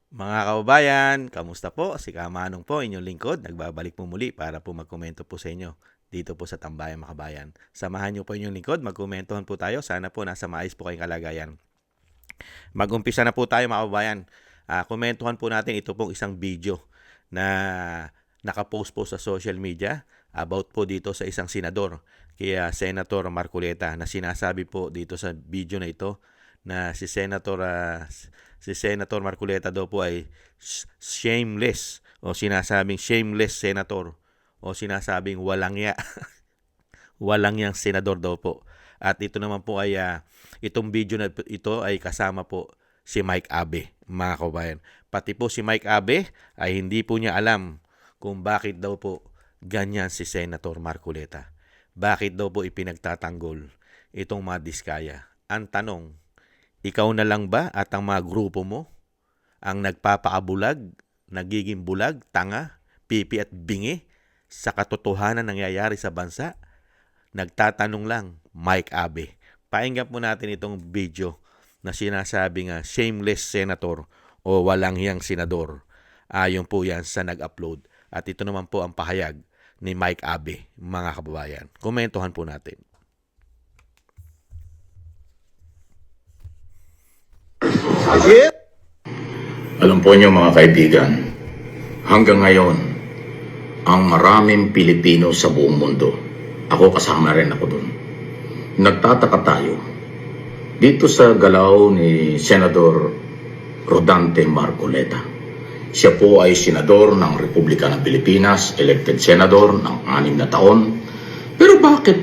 Mga kababayan, kamusta po? Si Kamanong po, inyong lingkod. Nagbabalik po muli para po magkomento po sa inyo dito po sa Tambayan Makabayan. Samahan niyo po inyong lingkod, magkomentohan po tayo. Sana po nasa maayos po kayong kalagayan. Mag-umpisa na po tayo mga kababayan. Komentuhan po natin ito pong isang video na nakapost po sa social media about po dito sa isang senador, kaya Senator Marcoleta, na sinasabi po dito sa video na ito na si Senator Marcoleta daw po ay shameless, o sinasabing shameless senator, o sinasabing walang ya. Walang yang senador daw po. At ito naman po ay itong video na ito ay kasama po si Mike Abe, mga kabayan. Pati po si Mike Abe ay hindi po niya alam kung bakit daw po ganyan si Senator Marcoleta. Bakit daw po ipinagtatanggol itong mga diskaya? Ang tanong, ikaw na lang ba at ang mga grupo mo ang nagpapaabulag, nagiging bulag, tanga, pipi at bingi sa katotohanan nangyayari sa bansa? Nagtatanong lang, Mike Abe. Pakinggan po natin itong video na sinasabi nga shameless senator o walang hiyang senador. Ayon po yan sa nag-upload. At ito naman po ang pahayag ni Mike Abe, mga kababayan. Komentuhan po natin. Alam po niyo mga kaibigan, hanggang ngayon, ang maraming Pilipino sa buong mundo, ako kasama rin ako dun, nagtataka tayo dito sa galaw ni Senador Rodante Marcoleta. Siya po ay senador ng Republika ng Pilipinas, elected senador ng 6 na taon. Pero bakit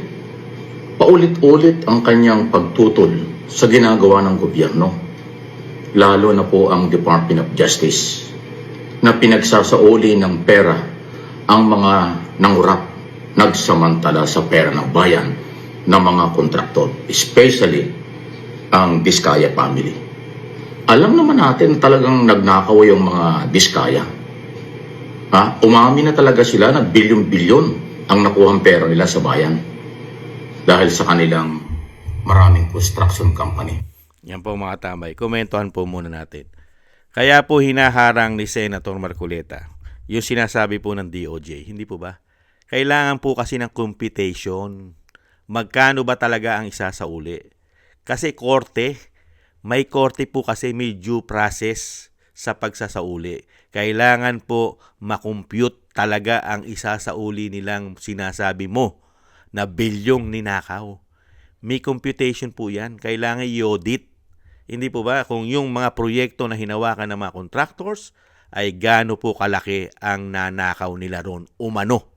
paulit-ulit ang kanyang pagtutol sa ginagawa ng gobyerno? Lalo na po ang Department of Justice na pinagsasauli ng pera ang mga nangurap, nagsamantala sa pera ng bayan ng mga kontraktor, especially ang Diskaya family. Alam naman natin talagang nagnakaw yung mga Diskaya. Umami na talaga sila na bilyon-bilyon ang nakuhang pera nila sa bayan dahil sa kanilang maraming construction company. Yan po mga tambay. Komentuhan po muna natin. Kaya po hinaharang ni Senator Marcoleta yung sinasabi po ng DOJ. Hindi po ba? Kailangan po kasi ng computation. Magkano ba talaga ang isasauli? Kasi may korte po kasi may due process sa pagsasauli. Kailangan po makompute talaga ang isasauli nilang sinasabi mo na bilyong ninakaw. May computation po yan. Kailangan i-audit. Hindi po ba? Kung yung mga proyekto na hinawakan ng mga contractors ay gaano po kalaki ang nanakaw nila ron umano.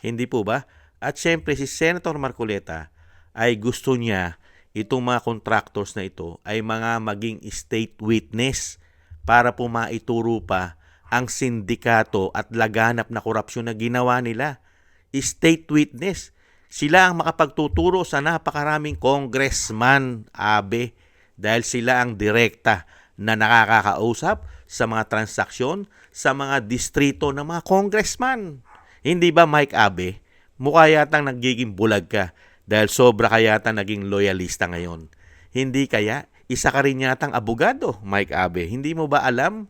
Hindi po ba? At syempre si Senator Marcoleta ay gusto niya itong mga contractors na ito ay maging state witness para po maituro pa ang sindikato at laganap na korupsyon na ginawa nila. State witness. Sila ang makapagtuturo sa napakaraming congressman, Abe, dahil sila ang direkta na nakakausap sa mga transaksyon sa mga distrito ng mga congressman. Hindi ba, Mike Abe? Mukha yatang nagiging bulag ka dahil sobra ka yata naging loyalista ngayon. Hindi kaya? Isa ka rin yatang abogado, Mike Abe. Hindi mo ba alam?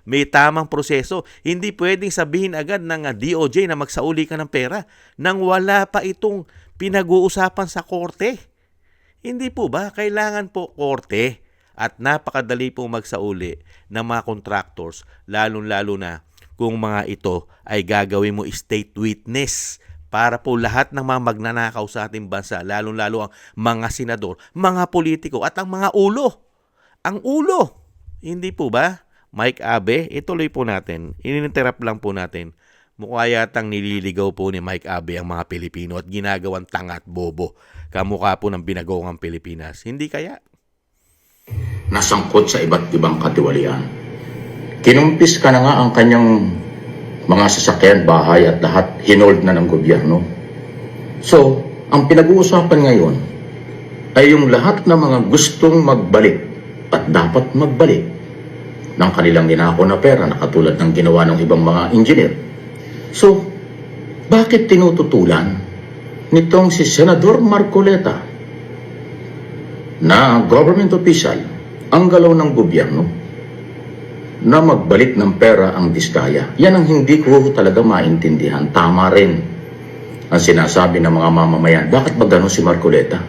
May tamang proseso. Hindi pwedeng sabihin agad ng DOJ na magsauli ka ng pera nang wala pa itong pinag-uusapan sa korte. Hindi po ba? Kailangan po korte at napakadali pong magsauli ng mga contractors, lalong-lalo na kung mga ito ay gagawin mo state witness para po lahat ng mga magnanakaw sa ating bansa, lalong-lalo ang mga senador, mga politiko at ang mga ulo. Ang ulo. Hindi po ba? Mike Abe, ituloy po natin. Ininterrupt lang po natin. Mukha yatang nililigaw po ni Mike Abe ang mga Pilipino at ginagawang tanga at bobo. Kamukha po ng binagoong Pilipinas. Hindi kaya? Nasangkot sa iba't ibang katiwalian. Kinumpis ka na nga ang kanyang mga sasakyan, bahay at lahat hinold na ng gobyerno. So, ang pinag-uusapan ngayon ay yung lahat ng mga gustong magbalik at dapat magbalik ng kanilang ninakaw na pera na katulad ng ginawa ng ibang mga engineer. So, bakit tinututulan nitong si Senador Marcoleta na government official ang galaw ng gobyerno? na magbalik ng pera ang Diskaya. Yan ang hindi ko talaga maintindihan. Tama rin ang sinasabi ng mga mamamayan. Bakit ba gano'n si Marcoleta?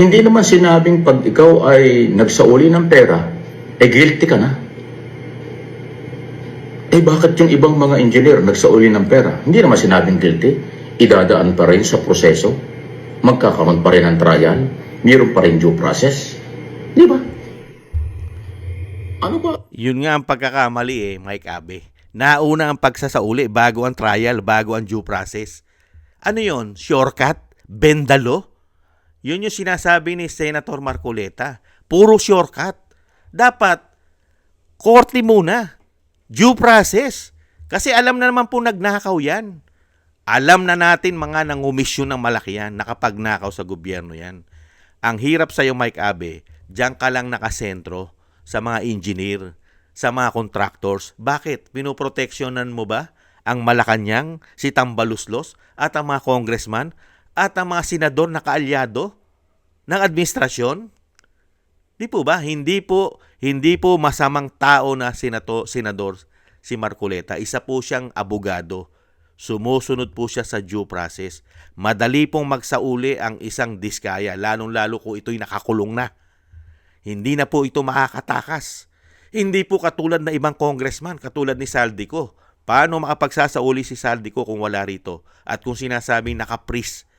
Hindi naman sinabing pag ikaw ay nagsauli ng pera, guilty ka na. Bakit yung ibang mga engineer nagsauli ng pera? Hindi naman sinabing guilty. Idadaan pa rin sa proseso. Magkakaroon pa rin ng trial. Mayroon pa rin due process. Di ba? Ano ba? Yun nga ang pagkakamali Mike Abe. Nauna ang pagsasauli bago ang trial, bago ang due process. Ano yon? Shortcut? Bendalo? Yun yung sinasabi ni Senator Marcoleta. Puro shortcut. Dapat, korte muna. Due process. Kasi alam na naman po nagnakaw yan. Alam na natin mga nangumisyon ng malaki yan, nakapagnakaw sa gobyerno yan. Ang hirap sa'yo Mike Abe, diyan ka lang nakasentro sa mga engineer, sa mga contractors. Bakit? Pinoproteksyonan mo ba ang Malacanang, si Tambaluslos, at ang mga congressman, at ang mga senador na kaalyado ng administrasyon? Di po ba? Hindi po masamang tao na senador si Marcoleta. Isa po siyang abogado. Sumusunod po siya sa due process. Madali pong magsauli ang isang Diskaya, lalong-lalo kung ito'y nakakulong na. Hindi na po ito makakatakas. Hindi po katulad na ibang congressman, katulad ni Saldico. Paano makapagsasauli si Saldico kung wala rito? At kung sinasabing nakapris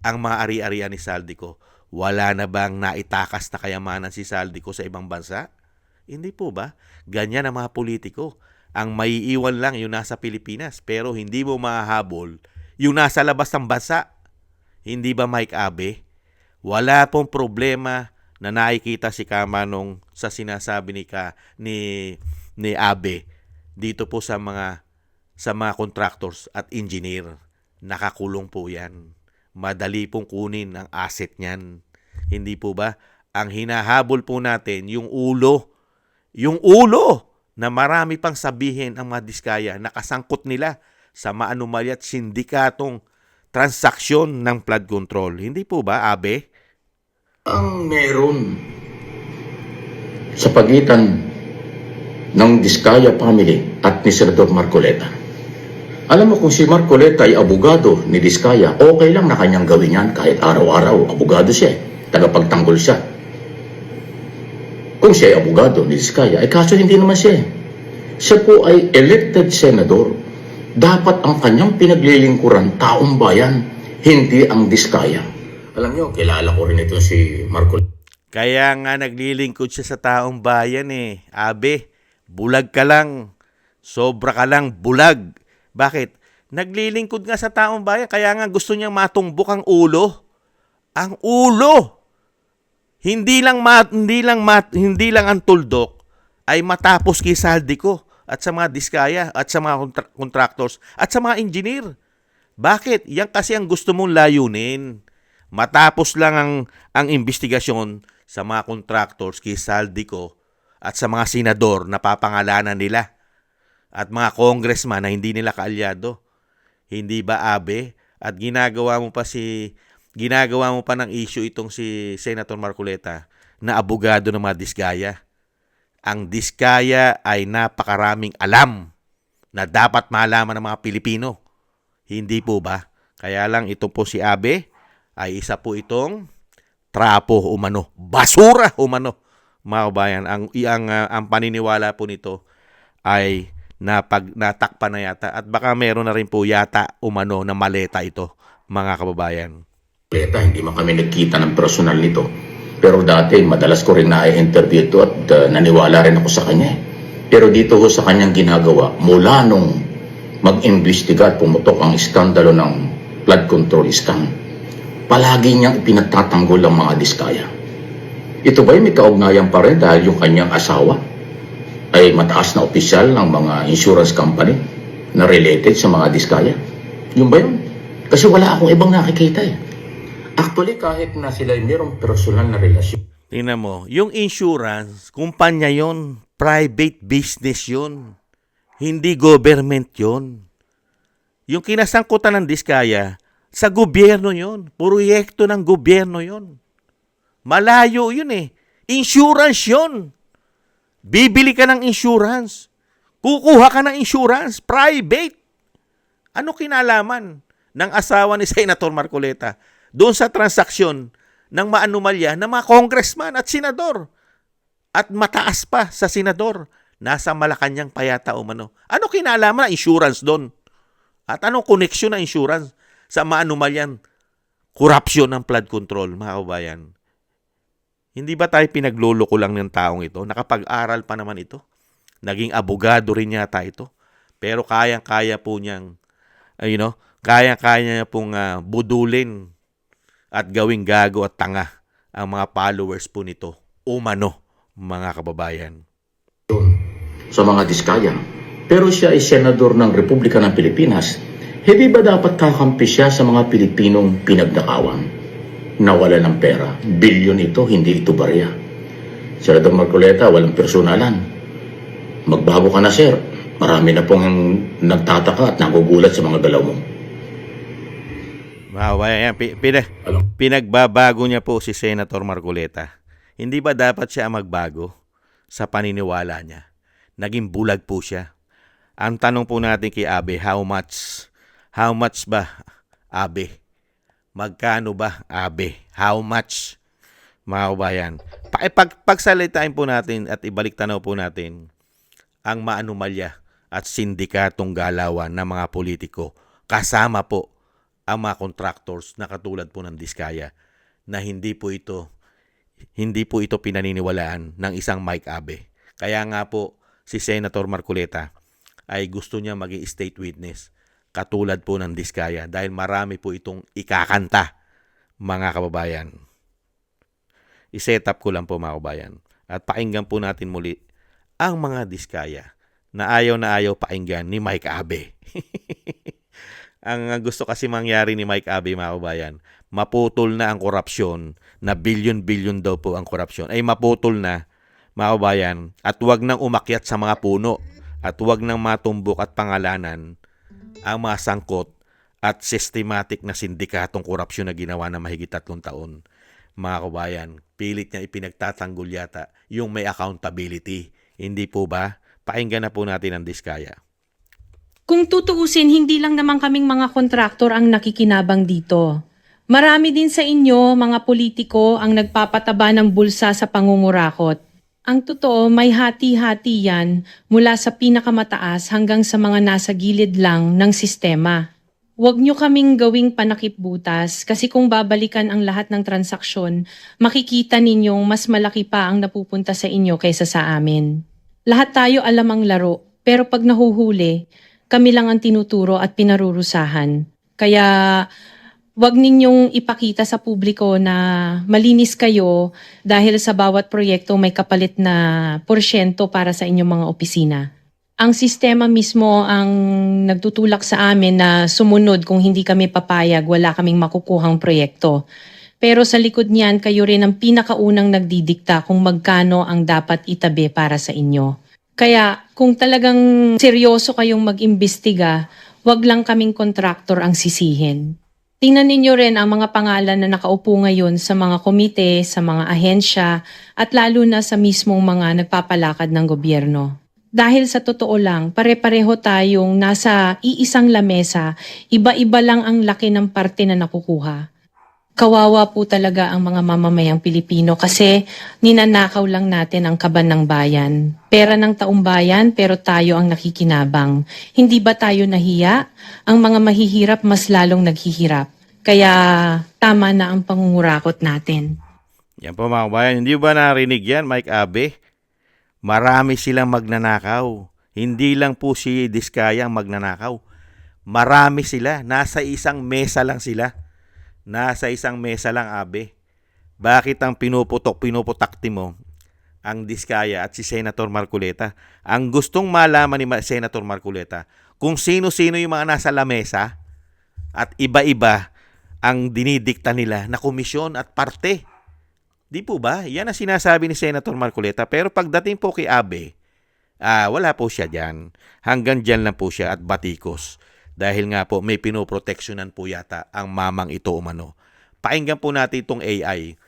ang mga ari-arian ni Saldico, wala na bang naitakas na kayamanan si Saldico sa ibang bansa? Hindi po ba? Ganyan ang mga politiko. Ang maiiwan lang yung nasa Pilipinas, pero hindi mo mahahabol yung nasa labas ng bansa. Hindi ba Mike Abe? Wala pong problema na nakikita si Kamanong sa sinasabi ni Abe dito po sa mga contractors at engineer. Nakakulong po yan. Madali pong kunin ang asset niyan. Hindi po ba? Ang hinahabol po natin, yung ulo na marami pang sabihin ang mga Diskaya, nakasangkot nila sa maanumalya at sindikatong transaksyon ng flood control. Hindi po ba, Abe? Ang meron sa pagitan ng Diskaya family at ni Senador Marcoleta. Alam mo, kung si Marcoleta ay abogado ni Diskaya, okay lang na kanyang gawin yan kahit araw-araw. Abogado siya, tagapagtanggol siya. Kung siya ay abogado ni Diskaya, kaso hindi naman siya. Siya po ay elected senador. Dapat ang kanyang pinaglilingkuran, taong bayan, hindi ang Diskaya. Alam niyo, kilala ko rin ito si Marcoleta. Kaya nga naglilingkod siya sa taong bayan Abe, bulag ka lang. Sobra ka lang bulag. Bakit? Naglilingkod nga sa taong bayan, kaya nga gusto niyang matumbok ang ulo. Ang ulo! Hindi lang ang tuldok ay matapos kay Saldico at sa mga Diskaya at sa mga contractors at sa mga engineer. Bakit? Yan kasi ang gusto mong layunin. Matapos lang ang investigasyon sa mga contractors kay Saldico at sa mga senador na papangalanan nila at mga congressman na hindi nila kaalyado. Hindi ba, Abe? At ginagawa mo pa ng issue itong si Senator Marcoleta na abogado ng mga Diskaya. Ang Diskaya ay napakaraming alam na dapat malaman ng mga Pilipino. Hindi po ba? Kaya lang ito po si Abe ay isa po itong trapo umano, basura umano. Mga kabayan, ang paniniwala po nito ay natakpan na yata at baka meron na rin po yata umano na maleta ito, mga kababayan. Hindi man kami nagkita ng personal nito. Pero dati, madalas ko rin na-interview ito at naniwala rin ako sa kanya. Pero dito ho sa kanyang ginagawa, mula nung mag-imbestiga at pumutok ang iskandalo ng flood control scam, palagi niyang pinagtatanggol ang mga Diskaya. Ito ba'y may kaugnayan pa rin dahil yung kanyang asawa ay mataas na opisyal ng mga insurance company na related sa mga Diskaya? Yung ba yun? Kasi wala akong ibang nakikita Actually, kahit na sila mayroong personal na relasyon. Tingnan mo, yung insurance, kumpanya yon, private business yon, hindi government yon. Yung kinasangkutan ng Diskaya, sa gobyerno yon, proyekto ng gobyerno yon. Malayo yun Insurance yon. Bibili ka ng insurance. Kukuha ka ng insurance. Private. Ano kinalaman ng asawa ni Senator Marcoleta doon sa transaksyon ng maanumalya ng mga congressman at senador? At mataas pa sa senador. Nasa Malacanang pa yata umano. Ano kinalaman ng insurance doon? At anong koneksyon ng insurance sa maanumalyang korupsyon ng flood control, mga kabayan? Hindi ba tayo pinagluloko lang ng taong ito? Nakapag-aral pa naman ito. Naging abogado rin yata ito. Pero kayang-kaya po niyang, kayang-kaya niya pong budulin at gawing gago at tanga ang mga followers po nito. Umano, mga kababayan. Sa mga diskaya. Pero siya ay senador ng Republika ng Pilipinas. Hindi ba dapat kakampi siya sa mga Pilipinong pinagnakawan? Nawala ng pera. Bilyon ito, hindi ito barya. Senador Marcoleta, walang personalan. Magbago ka na, sir. Marami na pong nagtataka at nagugulat sa mga galaw mo. Wow, yan. Pinagbabago niya po si Senator Marcoleta. Hindi ba dapat siya magbago sa paniniwala niya? Naging bulag po siya. Ang tanong po natin kay Abe, how much? How much ba, Abe? Magkano ba, Abe? How much? Mga kabayan. Pagsalitain po natin at ibalik tanaw po natin ang maanumalya at sindikatong galawan ng mga politiko. Kasama po ang mga contractors na katulad po ng Diskaya na hindi po ito pinaniniwalaan ng isang Mike Abe. Kaya nga po si Senator Marcoleta ay gusto niya maging state witness katulad po ng Diskaya dahil marami po itong ikakanta, mga kababayan. I-set up ko lang po, mga kababayan, at pakinggan po natin muli ang mga Diskaya na ayaw pakinggan ni Mike Abe. Ang gusto kasi mangyari ni Mike Abe, mga kababayan, maputol na ang korupsyon, na bilyon-bilyon daw po ang korupsyon, ay maputol na, mga kababayan, at huwag nang umakyat sa mga puno, at huwag nang matumbok at pangalanan ang mga sangkot at systematic na sindikatong korupsyon na ginawa na mahigit 3 taon. Mga kababayan, pilit niya ipinagtatanggol yata yung may accountability. Hindi po ba? Pakinggan na po natin ang Diskaya. Kung tutuusin, hindi lang naman kaming mga kontraktor ang nakikinabang dito. Marami din sa inyo, mga politiko, ang nagpapataba ng bulsa sa pangungurakot. Ang totoo, may hati-hati yan mula sa pinakamataas hanggang sa mga nasa gilid lang ng sistema. Huwag nyo kaming gawing panakipbutas kasi kung babalikan ang lahat ng transaksyon, makikita ninyong mas malaki pa ang napupunta sa inyo kaysa sa amin. Lahat tayo alam ang laro, pero pag nahuhuli, kami lang ang tinuturo at pinarurusahan. Kaya wag ninyong ipakita sa publiko na malinis kayo dahil sa bawat proyekto may kapalit na porsyento para sa inyong mga opisina. Ang sistema mismo ang nagtutulak sa amin na sumunod kung hindi kami papayag, wala kaming makukuhang proyekto. Pero sa likod niyan, kayo rin ang pinakaunang nagdidikta kung magkano ang dapat itabi para sa inyo. Kaya kung talagang seryoso kayong mag-imbestiga, wag lang kaming kontraktor ang sisihin. Tingnan ninyo rin ang mga pangalan na nakaupo ngayon sa mga komite, sa mga ahensya, at lalo na sa mismong mga nagpapalakad ng gobyerno. Dahil sa totoo lang, pare-pareho tayong nasa iisang lamesa, iba-iba lang ang laki ng parte na nakukuha. Kawawa po talaga ang mga mamamayang Pilipino kasi ninanakaw lang natin ang kaban ng bayan. Pera ng taong bayan pero tayo ang nakikinabang. Hindi ba tayo nahiya? Ang mga mahihirap mas lalong naghihirap. Kaya tama na ang pangungurakot natin. Yan po, mga kabayan. Hindi ba narinig yan, Mike Abe? Marami silang magnanakaw. Hindi lang po si Diskaya ang magnanakaw. Marami sila. Nasa isang mesa lang sila. Nasa isang mesa lang, Abe. Bakit ang pinuputakti mo ang Diskaya at si Senator Marcoleta? Ang gustong malaman ni Senator Marcoleta kung sino-sino yung mga nasa lamesa at iba-iba ang dinidikta nila na komisyon at parte. Di po ba? Yan ang sinasabi ni Senator Marcoleta. Pero pagdating po kay Abe, wala po siya dyan. Hanggang dyan lang po siya at batikos. Dahil nga po may pinoproteksyonan po yata ang mamang ito umano. Pakinggan po natin itong AI.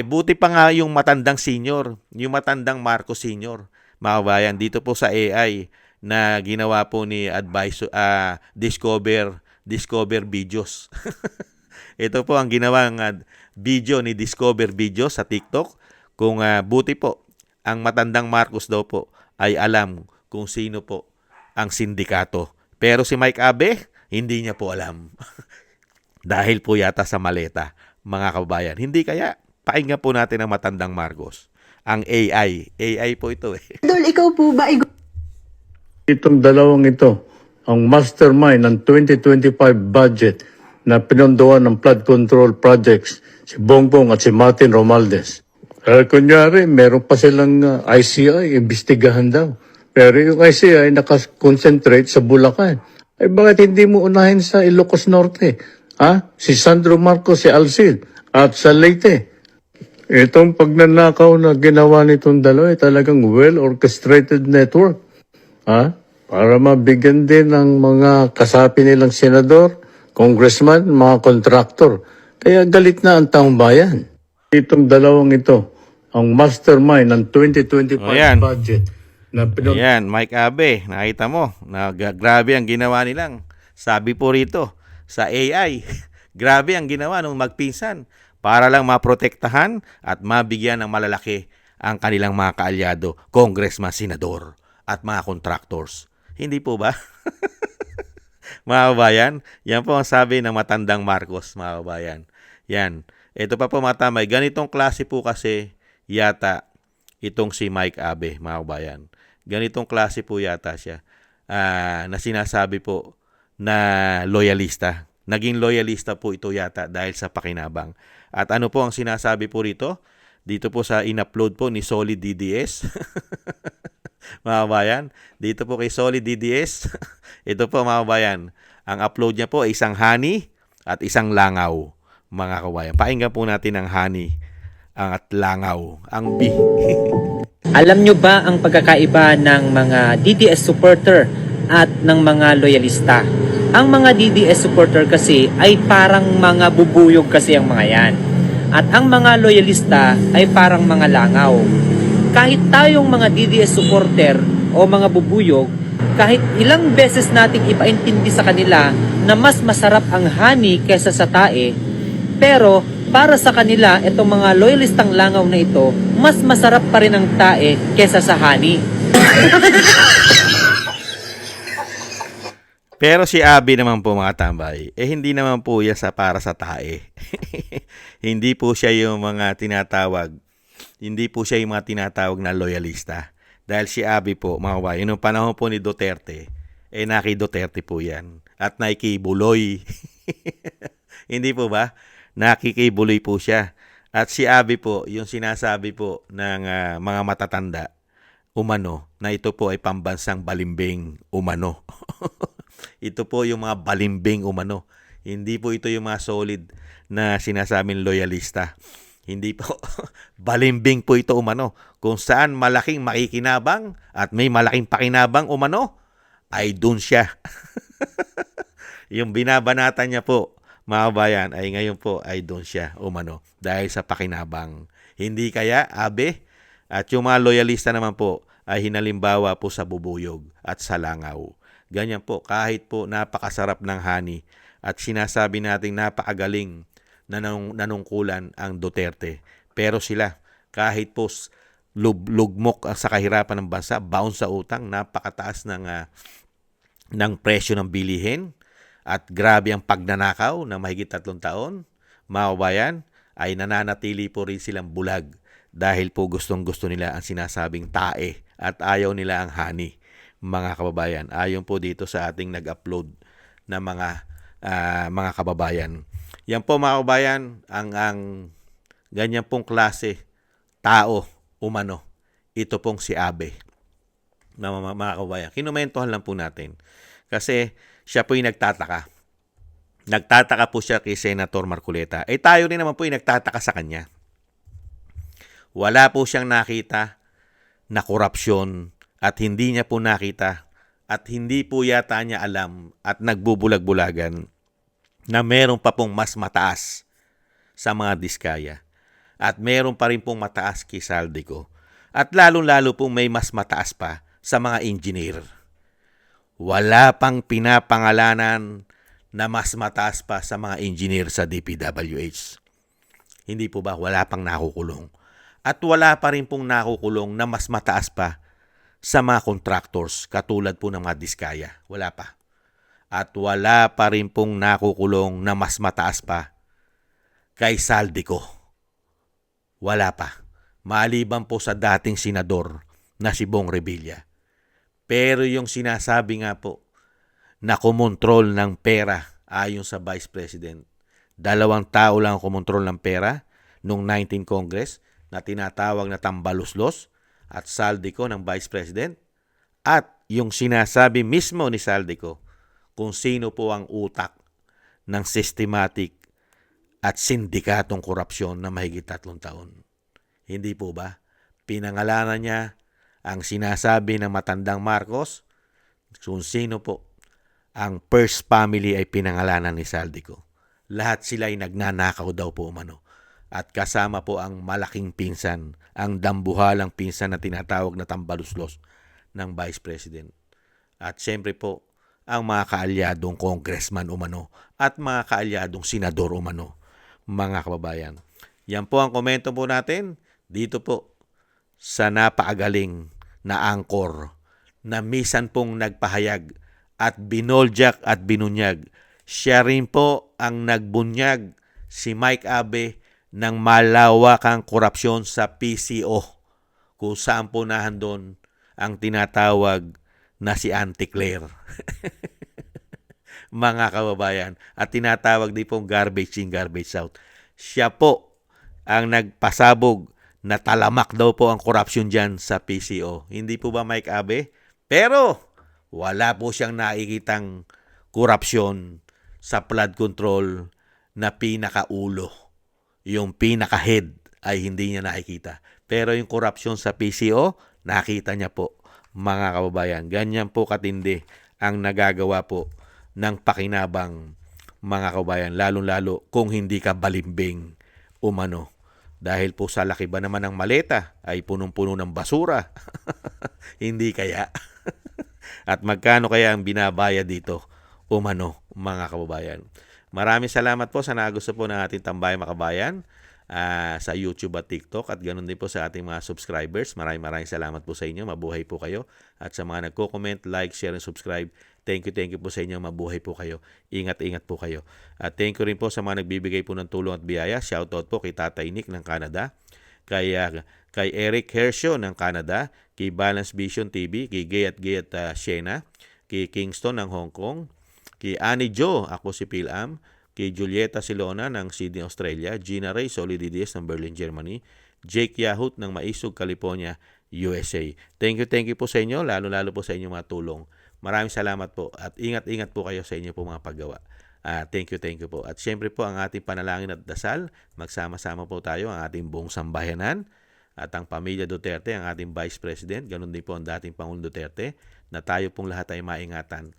Buti pa nga yung matandang senior, yung matandang Marcos senior. mga kabayan, dito po sa AI na ginawa po ni Discover Videos. Ito po ang ginawang video ni Discover Videos sa TikTok. Kung buti po, ang matandang Marcos daw po ay alam kung sino po ang sindikato. Pero si Mike Abe, hindi niya po alam. Dahil po yata sa maleta, mga kababayan. Hindi kaya, pakinggan po natin ang matandang Marcos. Ang AI. AI po ito eh. Idol, ikaw po ba ay Itong dalawang ito, ang mastermind ng 2025 budget na pinondohan ng flood control projects, si Bongbong at si Martin Romualdez. Kunyari, meron pa silang ICI, imbestigahan daw. Pero yung ICI nakakonsentrate sa Bulacan. Eh bakit hindi mo unahin sa Ilocos Norte? Si Sandro Marcos, si Alcid, at sa Leyte. Itong pagnanakaw na ginawa nitong dalawa ay talagang well-orchestrated network. Para mabigyan din ng mga kasapi nilang senador, congressman, mga kontraktor. Kaya galit na ang taong bayan. Itong dalawang ito, ang mastermind ng 2025 Ayan. budget na Ayan, Mike Abe, nakita mo, grabe ang ginawa nilang. Sabi po rito, sa AI, grabe ang ginawa ng magpinsan para lang maprotektahan at mabigyan ng malalaki ang kanilang mga kaalyado, congressman, senador, at mga contractors. Hindi po ba? Mga kabayan, yan po ang sabi ng matandang Marcos, mga kabayan. Yan. Ito pa po matamay. Ganitong klase po kasi yata itong si Mike Abe, mga kabayan. Ganitong klase po yata siya na sinasabi po na loyalista. Naging loyalista po ito yata dahil sa pakinabang. At ano po ang sinasabi po rito? Dito po sa in-upload po ni Solid DDS. Mga kabayan, dito po kay Solid DDS. Ito po mga kabayan, ang upload niya po ay isang honey at isang langaw. Mga kabayan, pakinggan po natin ang honey at langaw, ang B. Alam nyo ba ang pagkakaiba ng mga DDS supporter at ng mga loyalista? Ang mga DDS supporter kasi ay parang mga bubuyog kasi ang mga yan. At ang mga loyalista ay parang mga langaw. Kahit tayong mga DDS supporter o mga bubuyog, kahit ilang beses nating ipaintindi sa kanila na mas masarap ang honey kaysa sa tae, pero para sa kanila, itong mga loyalistang langaw na ito, mas masarap pa rin ang tae kaysa sa honey. Pero si Abby naman po mga tambay, hindi naman po yan para sa tae. Hindi po siya yung mga tinatawag na loyalista. Dahil si Abby po, mga kabayan, noong panahon po ni Duterte, naki Duterte po yan. At nakikibuloy. Hindi po ba? Nakikibuloy po siya. At si Abby po, yung sinasabi po ng mga matatanda, umano, na ito po ay pambansang balimbing umano. Ito po yung mga balimbing umano. Hindi po ito yung mga solid na sinasabing loyalista. Hindi po. Balimbing po ito umano. Kung saan malaking makikinabang at may malaking pakinabang umano, ay dun siya. Yung binabanatan niya po, mga kabayan, ay ngayon po ay dun siya umano. Dahil sa pakinabang. Hindi kaya, Abe? At yung mga loyalista naman po ay hinalimbawa po sa bubuyog at sa langaw. Ganyan po, kahit po napakasarap ng honey at sinasabi nating napakagaling na nanungkulan ang Duterte. Pero sila, kahit po lugmok sa kahirapan ng bansa, bound sa utang, napakataas ng presyo ng bilihin at grabe ang pagnanakaw na mahigit 3 taon, mga kabayan, ay nananatili po rin silang bulag dahil po gustong-gusto nila ang sinasabing tae at ayaw nila ang honey. Mga kababayan, ayon po dito sa ating nag-upload na mga kababayan. Yan po mga kababayan, ang ganyan pong klase tao umano. Ito pong si Abe. Mga kababayan, kinumentohan lang po natin. Kasi siya po yung nagtataka. Nagtataka po siya kay Senator Marcoleta. Tayo rin naman po yung nagtataka sa kanya. Wala po siyang nakita na korupsyon at hindi niya po nakita at hindi po yata niya alam at nagbubulag-bulagan na meron pa pong mas mataas sa mga diskaya at meron pa rin pong mataas kay Saldico At lalong-lalo pong may mas mataas pa sa mga engineer. Wala pang pinapangalanan na mas mataas pa sa mga engineer sa DPWH. Hindi po ba? Wala pang nakukulong. At wala pa rin pong nakukulong na mas mataas pa sa mga contractors katulad po ng mga Diskaya. Wala pa. At wala pa rin pong nakukulong na mas mataas pa kay Saldico. Wala pa. Maliban po sa dating senador na si Bong Revilla. Pero yung sinasabi nga po na kumontrol ng pera ayon sa Vice President, 2 tao lang kumontrol ng pera noong 19 Congress na tinatawag na tambaluslos at Saldico ng Vice President, at yung sinasabi mismo ni Saldico kung sino po ang utak ng systematic at sindikatong korupsyon na mahigit 3 taon. Hindi po ba? Pinangalanan niya ang sinasabi ng matandang Marcos kung sino po ang first family ay pinangalanan ni Saldico. Lahat sila ay nagnanakaw daw po umano. At kasama po ang malaking pinsan, ang dambuhalang pinsan na tinatawag na tambaluslos ng Vice President. At siyempre po, ang mga kaalyadong congressman umano at mga kaalyadong senador umano, mga kababayan. Yan po ang komento po natin dito po sa napakagaling na angkor na misan pong nagpahayag at binoljak at binunyag. Siya rin po ang nagbunyag, si Mike Abe, ng malawakang korupsyon sa PCO, kung saan po nahandon ang tinatawag na si Auntie Claire. Mga kababayan, at tinatawag din pong garbage in, garbage out. Siya po ang nagpasabog na talamak daw po ang korupsyon dyan sa PCO. Hindi po ba Mike Abe? Pero wala po siyang nakikitang korupsyon sa flood control na pinakaulo. Yung pinaka-head ay hindi niya nakikita. Pero yung korupsyon sa PCO, nakita niya po, mga kababayan. Ganyan po katindi ang nagagawa po ng pakinabang, mga kababayan. Lalong-lalo kung hindi ka balimbing umano. Dahil po sa laki ba naman ng maleta ay punong-puno ng basura. Hindi kaya. At magkano kaya ang binabayad dito umano, mga kababayan. Maraming salamat po sa nagusto po ng ating Tambayang Makabayan sa YouTube at TikTok, at ganoon din po sa ating mga subscribers. Maraming salamat po sa inyo. Mabuhay po kayo. At sa mga nagko-comment, like, share, and subscribe, thank you po sa inyo. Mabuhay po kayo. Ingat po kayo. At thank you rin po sa mga nagbibigay po ng tulong at biyaya. Shoutout po kay Tatay Nick ng Canada, kay Eric Hershio ng Canada, kay Balance Vision TV, kay Gay at Shena, kay Kingston ng Hong Kong, kay Annie Jo, ako si Pilam, kay Julieta Silona ng Sydney, Australia, Gina Ray Solidides ng Berlin, Germany, Jake Yahut ng Maisog, California, USA. Thank you po sa inyo, lalo po sa inyong mga tulong. Maraming salamat po at ingat po kayo sa inyo po mga paggawa. Thank you po. At syempre po ang ating panalangin at dasal, magsama-sama po tayo, ang ating buong sambayanan at ang pamilya Duterte, ang ating Vice President, ganun din po ang dating Pangulong Duterte, na tayo pong lahat ay maingatan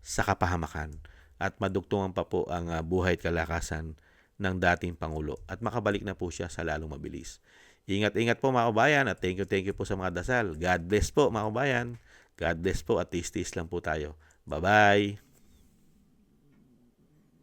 sa kapahamakan at madugtungan pa po ang buhay at kalakasan ng dating Pangulo at makabalik na po siya sa lalong mabilis. Ingat po mga kabayan, at thank you po sa mga dasal. God bless po mga kabayan. God bless po at tis lang po tayo. Bye-bye!